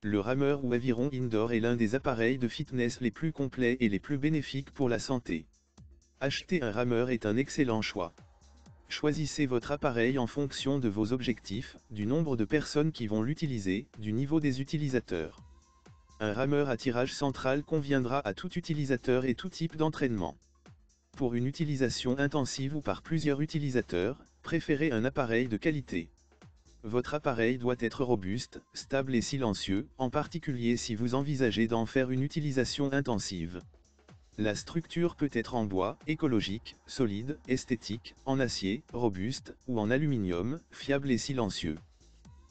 Le rameur ou aviron indoor est l'un des appareils de fitness les plus complets et les plus bénéfiques pour la santé. Acheter un rameur est un excellent choix. Choisissez votre appareil en fonction de vos objectifs, du nombre de personnes qui vont l'utiliser, du niveau des utilisateurs. Un rameur à tirage central conviendra à tout utilisateur et tout type d'entraînement. Pour une utilisation intensive ou par plusieurs utilisateurs, préférez un appareil de qualité. Votre appareil doit être robuste, stable et silencieux, en particulier si vous envisagez d'en faire une utilisation intensive. La structure peut être en bois, écologique, solide, esthétique, en acier, robuste, ou en aluminium, fiable et silencieux.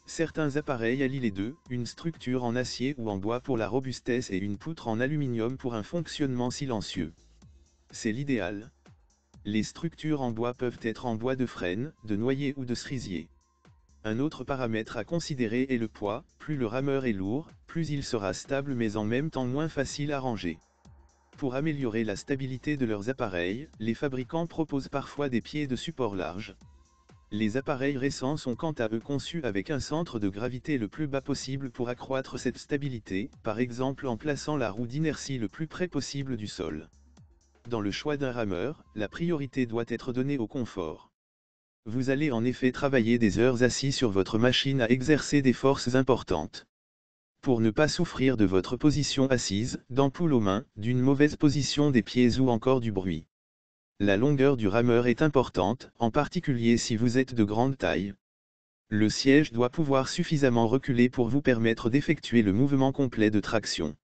Certains appareils allient les deux, une structure en acier ou en bois pour la robustesse et une poutre en aluminium pour un fonctionnement silencieux. C'est l'idéal. Les structures en bois peuvent être en bois de frêne, de noyer ou de cerisier. Un autre paramètre à considérer est le poids, plus le rameur est lourd, plus il sera stable mais en même temps moins facile à ranger. Pour améliorer la stabilité de leurs appareils, les fabricants proposent parfois des pieds de support larges. Les appareils récents sont quant à eux conçus avec un centre de gravité le plus bas possible pour accroître cette stabilité, par exemple en plaçant la roue d'inertie le plus près possible du sol. Dans le choix d'un rameur, la priorité doit être donnée au confort. Vous allez en effet travailler des heures assis sur votre machine à exercer des forces importantes. Pour ne pas souffrir de votre position assise, d'ampoules aux mains, d'une mauvaise position des pieds ou encore du bruit. La longueur du rameur est importante, en particulier si vous êtes de grande taille. Le siège doit pouvoir suffisamment reculer pour vous permettre d'effectuer le mouvement complet de traction.